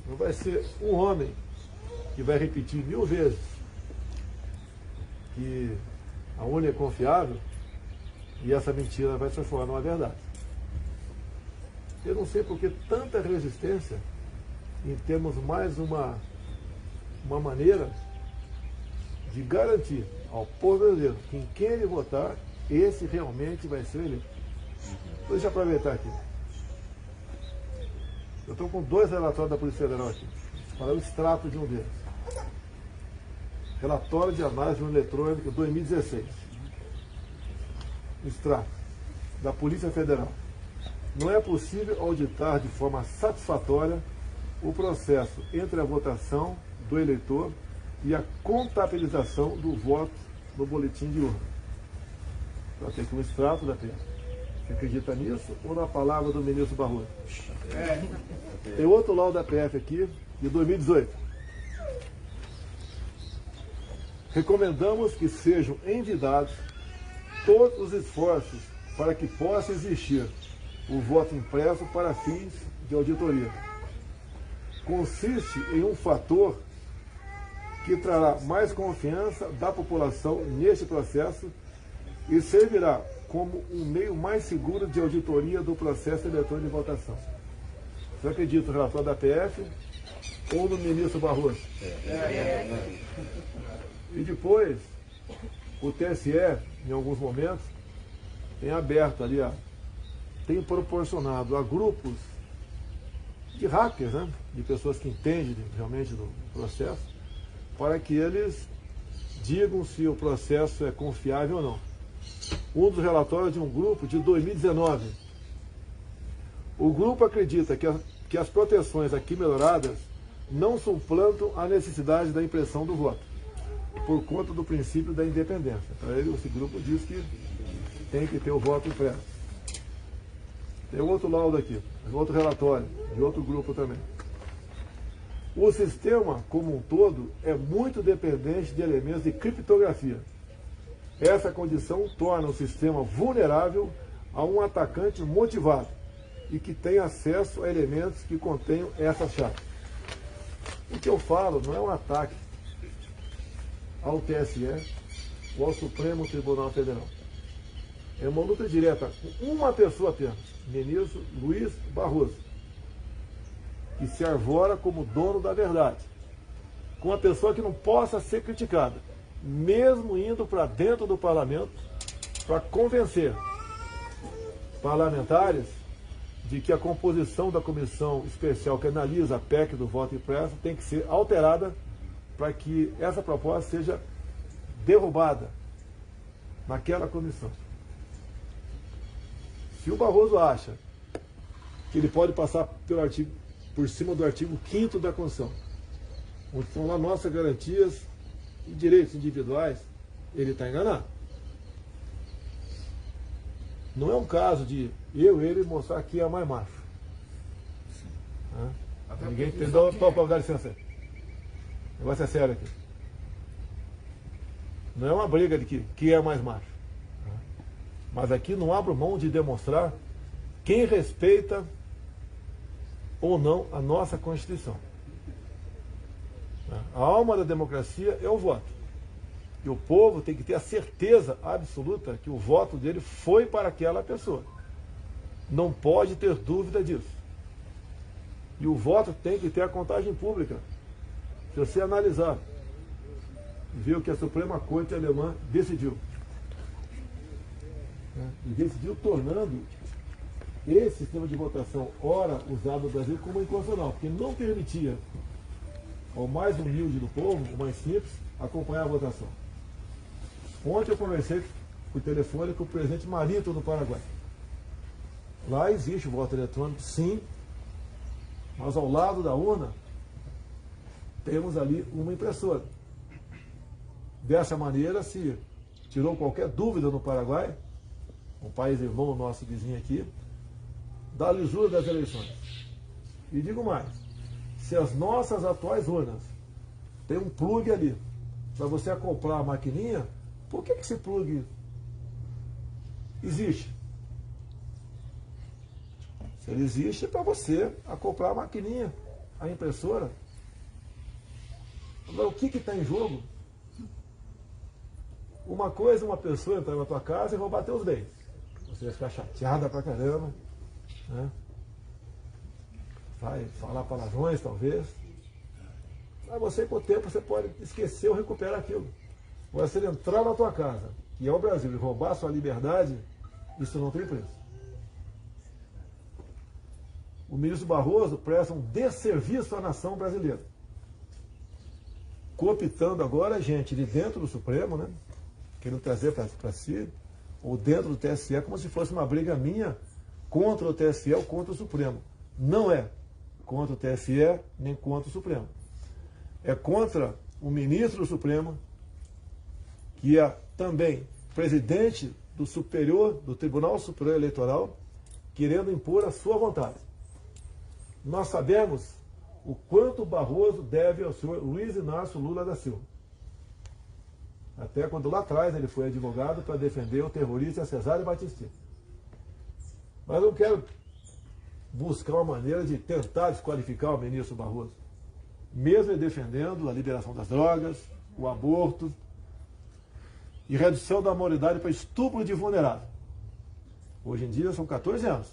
Não vai ser um homem que vai repetir 1000 vezes que a urna é confiável e essa mentira vai se transformar numa verdade. Eu não sei por que tanta resistência em termos mais uma maneira de garantir ao povo brasileiro que em quem ele votar, esse realmente vai ser eleito. Deixa eu aproveitar aqui. Eu estou com 2 relatórios da Polícia Federal aqui, para o extrato de um deles. Relatório de análise de urna eletrônica 2016. Extrato da Polícia Federal. Não é possível auditar de forma satisfatória o processo entre a votação do eleitor e a contabilização do voto no boletim de urna. Então tem aqui um extrato da PF. Você acredita nisso ou na palavra do ministro Barroso? Tem outro laudo da PF aqui, de 2018. Recomendamos que sejam envidados todos os esforços para que possa existir o voto impresso para fins de auditoria. Consiste em um fator que trará mais confiança da população neste processo e servirá como um meio mais seguro de auditoria do processo eletrônico de votação. Você acredita no relatório da PF ou no ministro Barroso? E depois, o TSE, em alguns momentos, tem aberto ali, tem proporcionado a grupos de hackers, né, de pessoas que entendem realmente do processo, para que eles digam se o processo é confiável ou não. Um dos relatórios de um grupo de 2019. O grupo acredita que as proteções aqui melhoradas não suplantam a necessidade da impressão do voto, por conta do princípio da independência. Então, esse grupo diz que tem que ter o voto impresso. Tem outro laudo aqui, outro relatório, de outro grupo também. O sistema, como um todo, é muito dependente de elementos de criptografia. Essa condição torna o sistema vulnerável a um atacante motivado e que tem acesso a elementos que contenham essas chaves. O que eu falo não é um ataque ao TSE ou ao Supremo Tribunal Federal. É uma luta direta com uma pessoa apenas, ministro Luiz Barroso, que se arvora como dono da verdade, com uma pessoa que não possa ser criticada, mesmo indo para dentro do parlamento para convencer parlamentares de que a composição da comissão especial que analisa a PEC do voto impresso tem que ser alterada para que essa proposta seja derrubada naquela comissão. Se o Barroso acha que ele pode passar por cima do artigo 5º da Constituição, onde estão lá nossas garantias e direitos individuais, ele está enganado. Não é um caso de ele mostrar que é mais macho. Ninguém entendeu. Dá licença aí. O negócio é sério aqui. Não é uma briga de que é mais macho. Mas aqui não abro mão de demonstrar quem respeita ou não a nossa Constituição. A alma da democracia é o voto. E o povo tem que ter a certeza absoluta que o voto dele foi para aquela pessoa. Não pode ter dúvida disso. E o voto tem que ter a contagem pública. Se você analisar e ver o que a Suprema Corte Alemã decidiu. E decidiu tornando esse sistema de votação, ora usado no Brasil, como inconstitucional, porque não permitia ao mais humilde do povo, o mais simples, acompanhar a votação. Ontem eu conversei por telefone com o presidente Marito do Paraguai. Lá existe o voto eletrônico, sim, mas ao lado da urna temos ali uma impressora. Dessa maneira, se tirou qualquer dúvida no Paraguai, um país irmão nosso vizinho aqui, da lisura das eleições. E digo mais, se as nossas atuais urnas têm um plug ali, para você acoplar a maquininha, por que esse plug existe? Se ele existe, é para você acoplar a maquininha a impressora. Agora, o que está em jogo? Uma coisa é uma pessoa entrar na tua casa e roubar teus bens. Você vai ficar chateada pra caramba, né? Vai falar palavrões, talvez. Mas você, com o tempo, você pode esquecer ou recuperar aquilo. Agora, se ele entrar na tua casa, que é o Brasil, e roubar a sua liberdade, isso não tem preço. O ministro Barroso presta um desserviço à nação brasileira, cooptando agora gente de dentro do Supremo, né? Querendo trazer para si, ou dentro do TSE, como se fosse uma briga minha contra o TSE ou contra o Supremo. Não é contra o TSE nem contra o Supremo. É contra o ministro do Supremo, que é também presidente do Tribunal Superior Eleitoral, querendo impor a sua vontade. Nós sabemos o quanto o Barroso deve ao senhor Luiz Inácio Lula da Silva. Até quando lá atrás ele foi advogado para defender o terrorista Cesare Battisti. Mas eu quero buscar uma maneira de tentar desqualificar o ministro Barroso, mesmo ele defendendo a liberação das drogas, o aborto e redução da maioridade para estupro de vulnerável. Hoje em dia são 14 anos.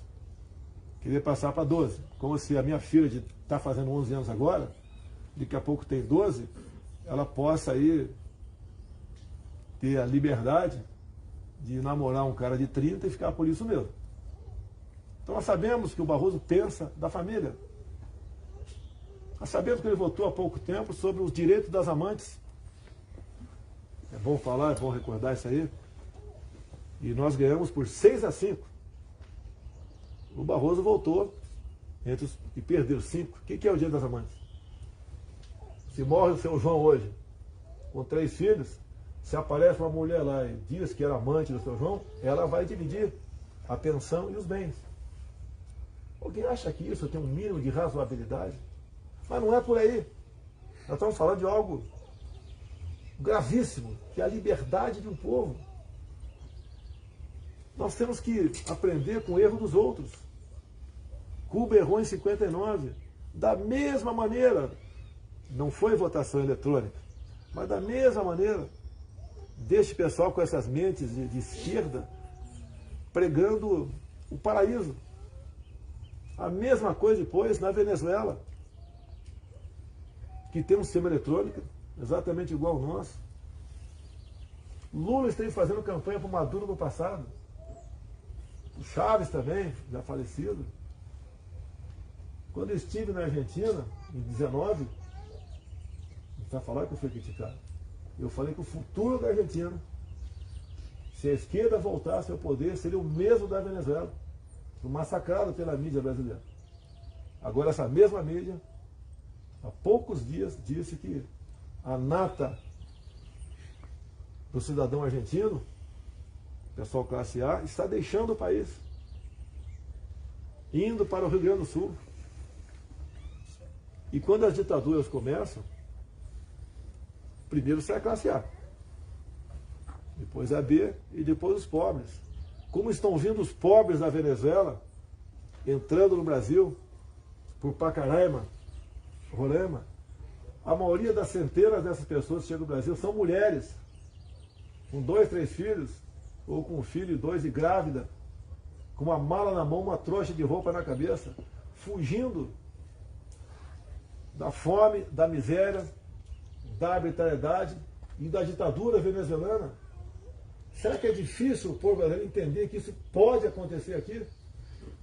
Queria passar para 12. Como se a minha filha está fazendo 11 anos agora, daqui a pouco tem 12, ela possa aí ter a liberdade de namorar um cara de 30 e ficar por isso mesmo. Então nós sabemos que o Barroso pensa da família. Nós sabemos que ele votou há pouco tempo sobre os direitos das amantes. É bom falar, é bom recordar isso aí. E nós ganhamos por 6-5. O Barroso voltou e perdeu 5. O que é o Dia das Amantes? Se morre o seu João hoje, com 3 filhos, se aparece uma mulher lá e diz que era amante do seu João, ela vai dividir a pensão e os bens. Alguém acha que isso tem um mínimo de razoabilidade? Mas não é por aí. Nós estamos falando de algo gravíssimo, que é a liberdade de um povo. Nós temos que aprender com o erro dos outros. Cuba errou em 59. Da mesma maneira, não foi votação eletrônica, mas da mesma maneira, deste pessoal com essas mentes de esquerda pregando o paraíso. A mesma coisa depois na Venezuela, que tem um sistema eletrônico exatamente igual ao nosso. Lula esteve fazendo campanha para o Maduro no passado. O Chaves também, já falecido. Quando eu estive na Argentina, em 19, não precisa falar que eu fui criticado. Eu falei que o futuro da Argentina, se a esquerda voltasse ao poder, seria o mesmo da Venezuela, massacrado pela mídia brasileira. Agora essa mesma mídia, há poucos dias, disse que a nata do cidadão argentino, pessoal classe A, está deixando o país, indo para o Rio Grande do Sul. E quando as ditaduras começam, primeiro sai a classe A, depois a B e depois os pobres. Como estão vindo os pobres da Venezuela, entrando no Brasil, por Pacaraima, Roraima, a maioria das centenas dessas pessoas que chegam no Brasil são mulheres, com 2, 3 filhos, ou com um filho, 2 e grávida, com uma mala na mão, uma trouxa de roupa na cabeça, fugindo da fome, da miséria, da arbitrariedade e da ditadura venezuelana. Será que é difícil o povo brasileiro entender que isso pode acontecer aqui?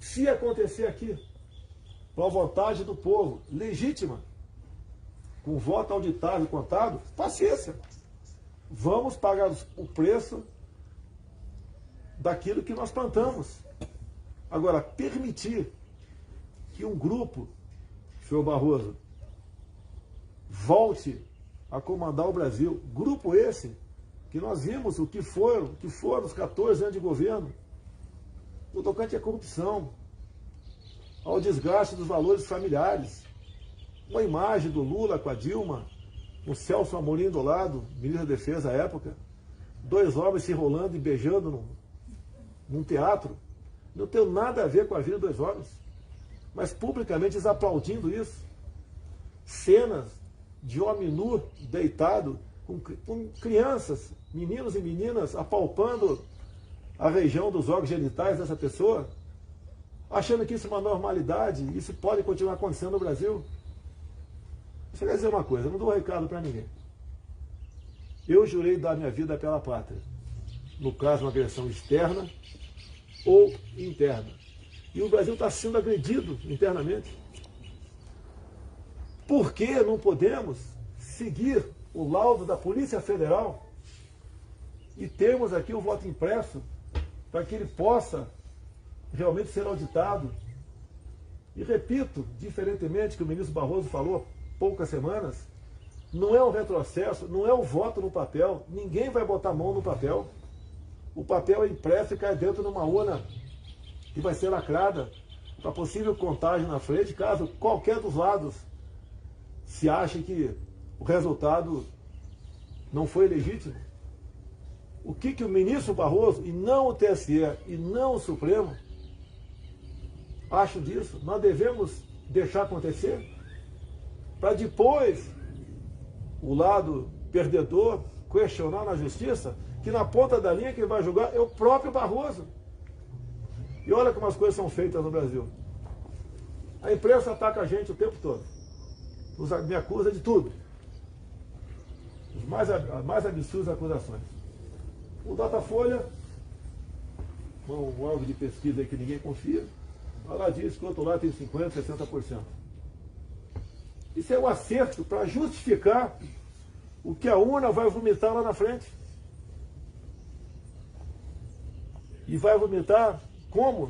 Se acontecer aqui, por vontade do povo, legítima, com voto auditado e contado, paciência. Vamos pagar o preço daquilo que nós plantamos. Agora, permitir que um grupo, senhor Barroso, volte a comandar o Brasil, grupo esse, que nós vimos o que foram os 14 anos de governo, no tocante à corrupção, ao desgaste dos valores familiares, uma imagem do Lula com a Dilma, o Celso Amorim do lado, ministro da Defesa à época, 2 homens se enrolando e beijando num teatro. Não tem nada a ver com a vida dos 2 homens, mas publicamente eles aplaudindo isso. cenas de homem nu deitado com crianças, meninos e meninas apalpando a região dos órgãos genitais dessa pessoa, achando que isso é uma normalidade, isso pode continuar acontecendo no Brasil. Você quer dizer uma coisa, eu não dou um recado para ninguém. Eu jurei dar minha vida pela pátria, no caso uma agressão externa ou interna. E o Brasil está sendo agredido internamente. Por que não podemos seguir o laudo da Polícia Federal e termos aqui o voto impresso para que ele possa realmente ser auditado? E repito, diferentemente que o ministro Barroso falou há poucas semanas, não é um retrocesso, não é o voto no papel, ninguém vai botar a mão no papel. O papel é impresso e cai dentro de uma urna que vai ser lacrada para possível contagem na frente, caso qualquer dos lados se ache que o resultado não foi legítimo. O que o ministro Barroso, e não o TSE, e não o Supremo, acham disso? Nós devemos deixar acontecer para depois o lado perdedor questionar na justiça que na ponta da linha quem vai julgar é o próprio Barroso. E olha como as coisas são feitas no Brasil. A imprensa ataca a gente o tempo todo. Me acusa de tudo. As mais absurdas acusações. O Datafolha, um órgão de pesquisa aí que ninguém confia, ela diz que o outro lado tem 50%, 60%. Isso é um acerto para justificar o que a urna vai vomitar lá na frente. E vai vomitar como?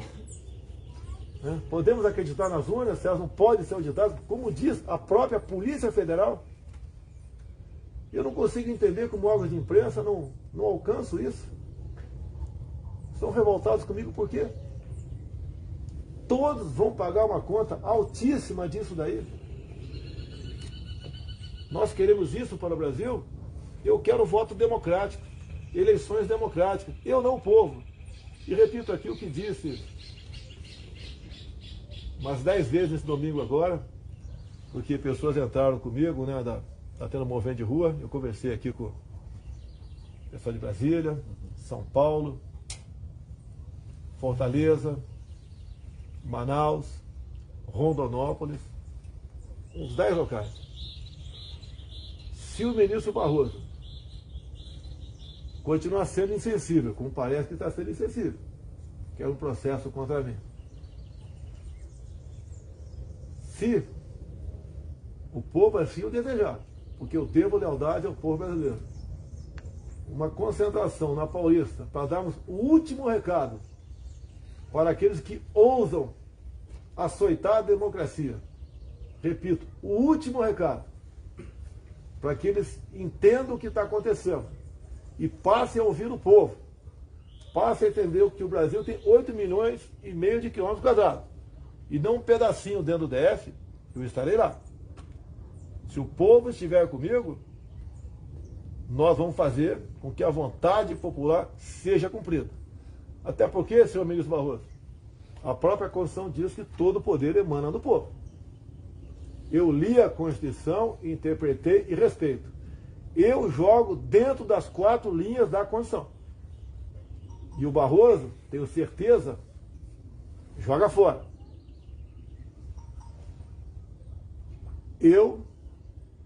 Podemos acreditar nas urnas, se elas não podem ser auditadas, como diz a própria Polícia Federal. Eu não consigo entender como órgãos de imprensa não alcançam isso. Estão revoltados comigo por quê? Todos vão pagar uma conta altíssima disso daí. Nós queremos isso para o Brasil? Eu quero voto democrático, eleições democráticas, eu não o povo. E repito aqui o que disse umas 10 vezes nesse domingo agora, porque pessoas entraram comigo, né, tá tendo um movimento de rua, eu conversei aqui com o pessoal de Brasília, São Paulo, Fortaleza, Manaus, Rondonópolis, uns 10 locais. Se o ministro Barroso continuar sendo insensível, como parece que está sendo insensível, que é um processo contra mim, se o povo assim o desejar, porque eu devo lealdade ao povo brasileiro, uma concentração na Paulista para darmos o último recado para aqueles que ousam açoitar a democracia. Repito, o último recado para que eles entendam o que está acontecendo e passem a ouvir o povo, passem a entender que o Brasil tem 8,5 milhões de quilômetros quadrados e não um pedacinho dentro do DF, eu estarei lá. Se o povo estiver comigo, nós vamos fazer com que a vontade popular seja cumprida. Até porque, senhor ministro Barroso, a própria Constituição diz que todo poder emana do povo. Eu li a Constituição, interpretei e respeito. Eu jogo dentro das 4 linhas da Constituição. E o Barroso, tenho certeza, joga fora. Eu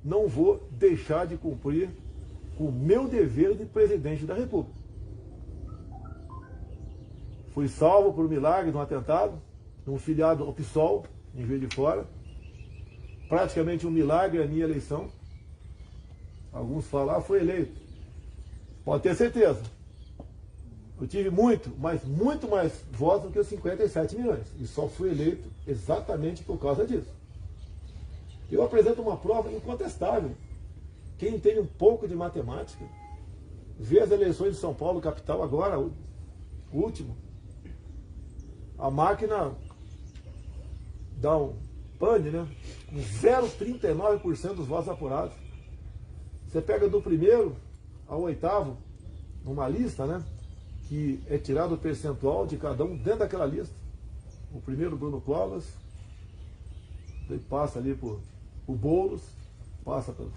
não vou deixar de cumprir o meu dever de presidente da República. Fui salvo por um milagre de um atentado, de um filiado ao PSOL, em Juiz de Fora. Praticamente um milagre a minha eleição. Alguns falam, foi eleito. Pode ter certeza. Eu tive muito mais votos do que os 57 milhões. E só fui eleito exatamente por causa disso. Eu apresento uma prova incontestável. Quem tem um pouco de matemática, vê as eleições de São Paulo, capital, agora, o último. A máquina dá um pane, né? Com 0,39% dos votos apurados. Você pega do primeiro ao 8º, numa lista, né? Que é tirado o percentual de cada um dentro daquela lista. O primeiro, Bruno Covas, ele passa ali por o Boulos, passa por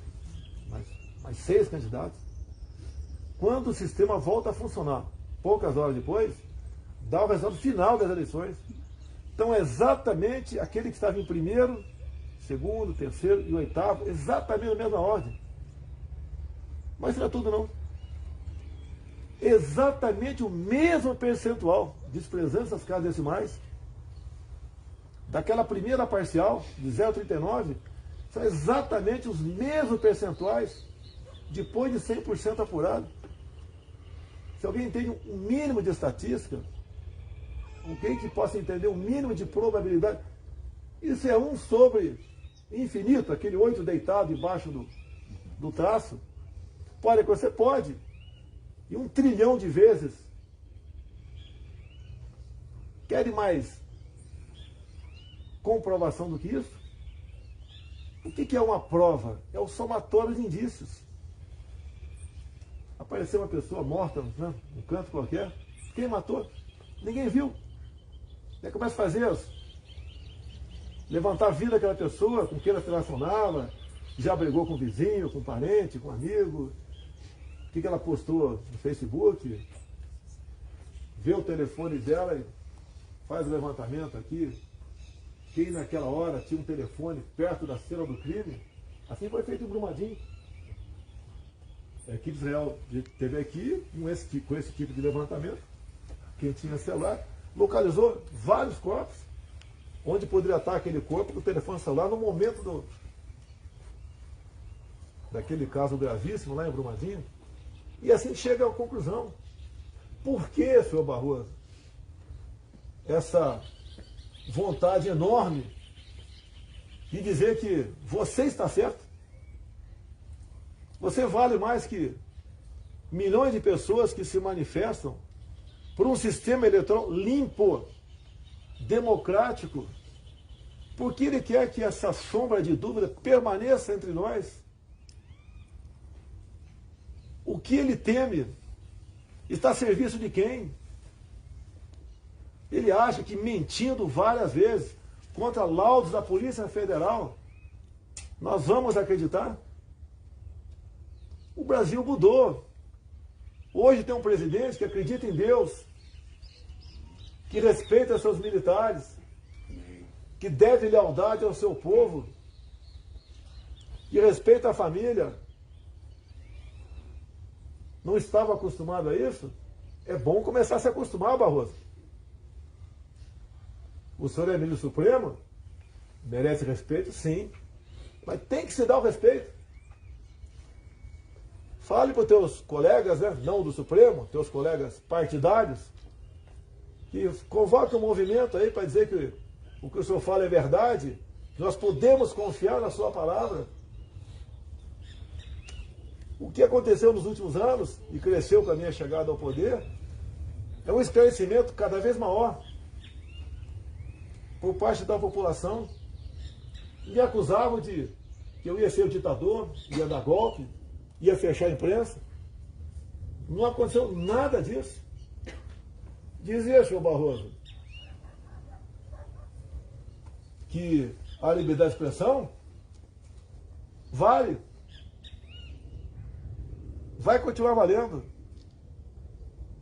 mais 6 candidatos. Quando o sistema volta a funcionar, poucas horas depois, dá o resultado final das eleições. Então é exatamente aquele que estava em primeiro, segundo, terceiro e oitavo, exatamente na mesma ordem. Mas não é tudo não. Exatamente o mesmo percentual, desprezando essas casas decimais, daquela primeira parcial de 0,39, são exatamente os mesmos percentuais depois de 100% apurado. Se alguém entende um mínimo de estatística, alguém que possa entender um mínimo de probabilidade, isso é 1 sobre infinito, aquele 8 deitado embaixo do traço. Pode acontecer? Pode. E 1 trilhão de vezes. Querem mais comprovação do que isso? O que é uma prova? É o somatório de indícios. Apareceu uma pessoa morta, né, num canto qualquer. Quem matou? Ninguém viu. Aí começa a fazer levantar a vida daquela pessoa, com quem ela se relacionava, já brigou com o vizinho, com o parente, com o amigo. O que ela postou no Facebook? Vê o telefone dela e faz o levantamento aqui. Quem naquela hora tinha um telefone perto da cena do crime? Assim foi feito em Brumadinho. A equipe de Israel teve aqui com esse tipo de levantamento. Quem tinha celular localizou vários corpos, onde poderia estar aquele corpo do telefone celular no momento daquele caso gravíssimo lá em Brumadinho. E assim chega à conclusão. Por que, senhor Barroso, essa vontade enorme de dizer que você está certo? Você vale mais que milhões de pessoas que se manifestam por um sistema eleitoral limpo, democrático, porque ele quer que essa sombra de dúvida permaneça entre nós. O que ele teme está a serviço de quem? Ele acha que mentindo várias vezes contra laudos da Polícia Federal, nós vamos acreditar? O Brasil mudou. Hoje tem um presidente que acredita em Deus, que respeita seus militares, que deve lealdade ao seu povo, que respeita a família. Não estava acostumado a isso? É bom começar a se acostumar, Barroso. O senhor é ministro supremo? Merece respeito? Sim. Mas tem que se dar o respeito. Fale para os teus colegas, né, não do Supremo, teus colegas partidários, que convoque um movimento aí para dizer que o que o senhor fala é verdade, que nós podemos confiar na sua palavra. O que aconteceu nos últimos anos, e cresceu com a minha chegada ao poder, é um esclarecimento cada vez maior por parte da população. Me acusavam de que eu ia ser o ditador, ia dar golpe, ia fechar a imprensa. Não aconteceu nada disso. Dizia, senhor Barroso, que a liberdade de expressão vale. Vai continuar valendo.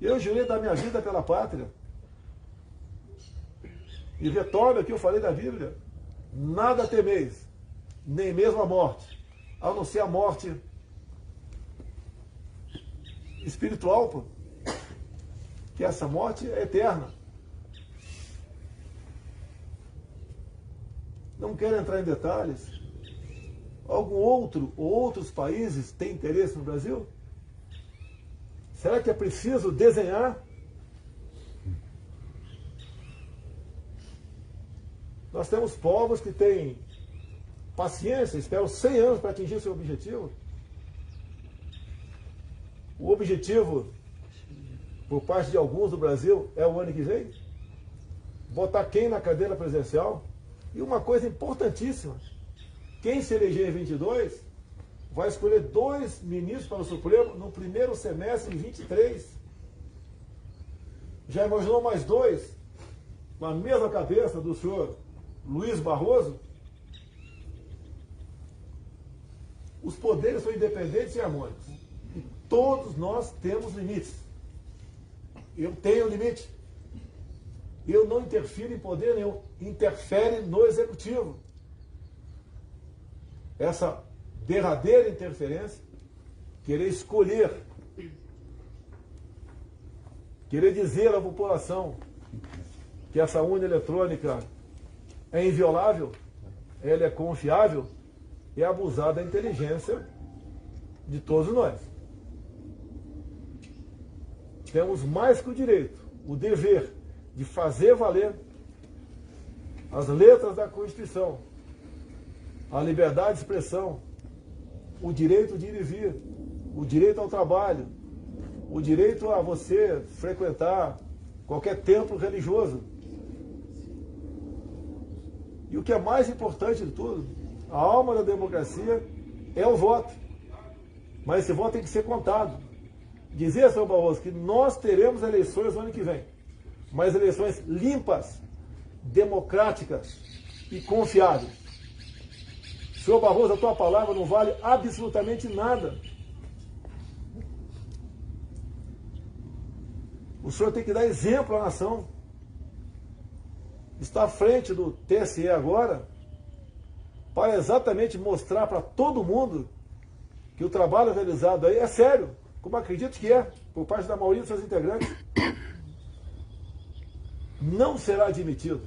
Eu jurei dar minha vida pela pátria. E retorno aqui, eu falei da Bíblia. Nada temeis, nem mesmo a morte, a não ser a morte espiritual, pô. Que essa morte é eterna. Não quero entrar em detalhes. Algum outro ou outros países têm interesse no Brasil? Será que é preciso desenhar? Nós temos povos que têm paciência, esperam 100 anos para atingir seu objetivo. O objetivo, por parte de alguns do Brasil, é o ano que vem? Botar quem na cadeira presidencial? E uma coisa importantíssima, quem se eleger em 22 vai escolher 2 ministros para o Supremo no primeiro semestre de 23. Já imaginou mais 2? Com a mesma cabeça do senhor Luiz Barroso? Os poderes são independentes e harmônicos. E todos nós temos limites. Eu tenho limite. Eu não interfiro em poder nenhum. Interfere no executivo. Essa derradeira interferência, querer escolher, querer dizer à população que essa urna eletrônica é inviolável, ela é confiável, é abusar da inteligência de todos nós. Temos mais que o direito, o dever de fazer valer as letras da Constituição, a liberdade de expressão, o direito de ir e vir, o direito ao trabalho, o direito a você frequentar qualquer templo religioso. E o que é mais importante de tudo, a alma da democracia é o voto. Mas esse voto tem que ser contado. Dizia, senhor Barroso, que nós teremos eleições no ano que vem, mas eleições limpas, democráticas e confiáveis. Senhor Barroso, a tua palavra não vale absolutamente nada. O senhor tem que dar exemplo à nação. Está à frente do TSE agora para exatamente mostrar para todo mundo que o trabalho realizado aí é sério, como acredito que é, por parte da maioria dos seus integrantes. Não será admitido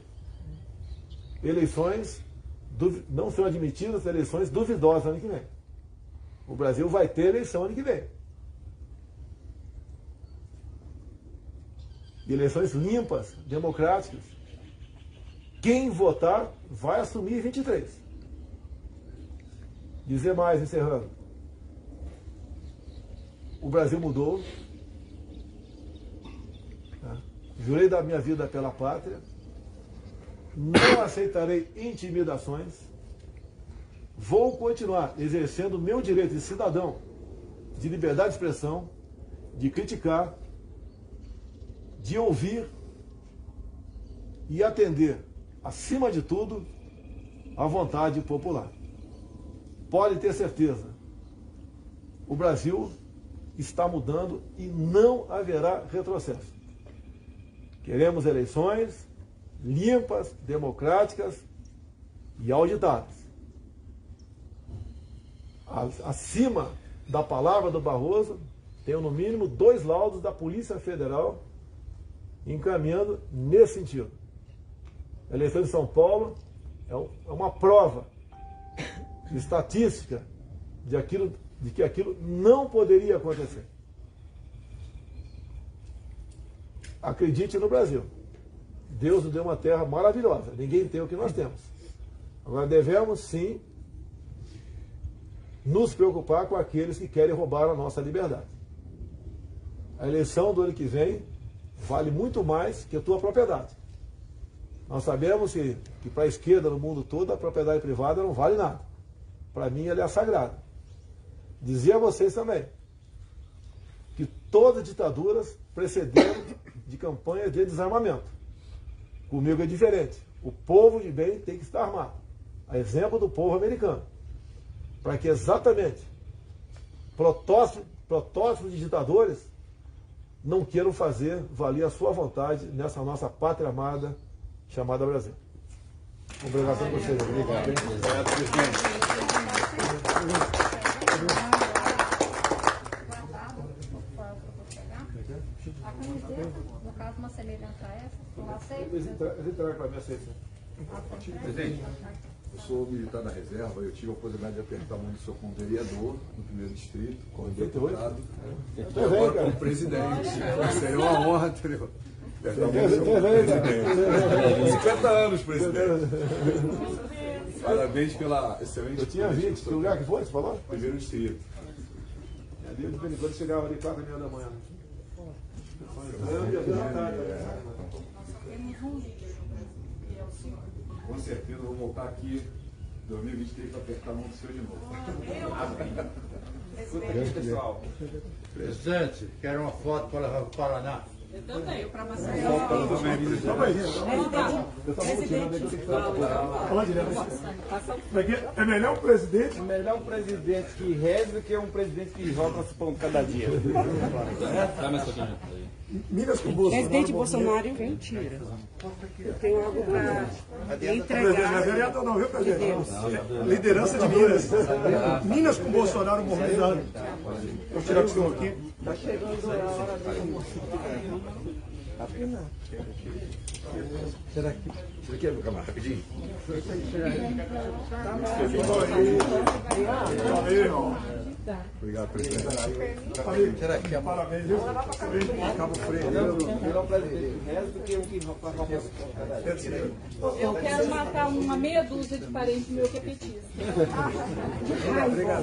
não serão admitidas eleições duvidosas ano que vem. O Brasil vai ter eleição ano que vem. Eleições limpas, democráticas. Quem votar vai assumir 23. Dizer mais, encerrando. O Brasil mudou. Jurei da minha vida pela pátria. Não aceitarei intimidações. Vou continuar exercendo o meu direito de cidadão, de liberdade de expressão, de criticar, de ouvir e atender, acima de tudo, à vontade popular. Pode ter certeza, o Brasil está mudando e não haverá retrocesso. Queremos eleições limpas, democráticas e auditadas. Acima da palavra do Barroso, tenho no mínimo 2 laudos da Polícia Federal encaminhando nesse sentido. A eleição de São Paulo é uma prova estatística de que aquilo não poderia acontecer. Acredite no Brasil. Deus nos deu uma terra maravilhosa. Ninguém tem o que nós temos. Agora devemos, sim, nos preocupar com aqueles que querem roubar a nossa liberdade. A eleição do ano que vem vale muito mais que a tua propriedade. Nós sabemos que para a esquerda no mundo todo a propriedade privada não vale nada. Para mim ela é sagrada. Dizia a vocês também que todas as ditaduras precederam de campanhas de desarmamento. Comigo é diferente. O povo de bem tem que estar armado. A exemplo do povo americano. Para que exatamente protótipos de ditadores não queiram fazer valer a sua vontade nessa nossa pátria amada chamada Brasil. Obrigado a vocês. Obrigado. Obrigado, presidente. A camiseta, no caso, uma semelhante a essa, não aceita? Eles entregaram para mim, aceita. Presidente, eu sou militar da reserva, eu tive a oportunidade de apertar a mão do senhor como vereador no primeiro distrito, como deputado, e agora como presidente. Seria uma honra, entendeu? Apertar a mão do senhor como presidente. 50 anos, presidente. Parabéns pela excelente... Eu tinha 20, que lugar que foi, você falou? Primeiro distrito. De vez em quando chegava ali 4h30 da manhã. Com certeza, vou voltar aqui em 2023 para apertar a mão do senhor de novo. Pessoal. Presidente, quero uma foto para levar para o Paraná. Eu também. Eu para Maceió. É melhor um presidente? É melhor um presidente que reze do que um presidente que joga o pão cada dia. Minas com Bolsonaro. Presidente Bolsonaro, mentira. Eu tenho algo para entregar. Não é vereador não, viu, presidente? Liderança de Minas. Minas com Bolsonaro morrendo. Vou tirar o som aqui. Está chegando a hora Será que... Você quer, meu camarada, rapidinho? Obrigado, presidente. Será que é Parabéns, viu? Cabo Freire? Melhor um presidente que reze do que um que joga o pão. Eu quero matar uma meia dúzia de parentes meu que é petista.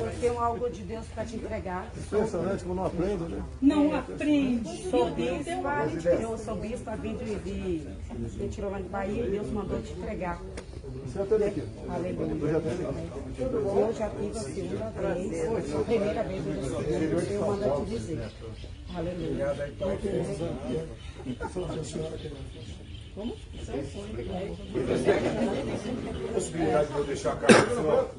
Eu tenho algo de Deus para te entregar. Impressionante como não aprende, né? Não aprende. Sou bispa, eu sou bispa, vim de Tirolândia de Bahia, e Deus mandou te entregar. Você já teve aqui? Aleluia. Eu já tive a segunda vez, a primeira vez eu mando te dizer. Aleluia. possibilidade de eu deixar a cara do senhor?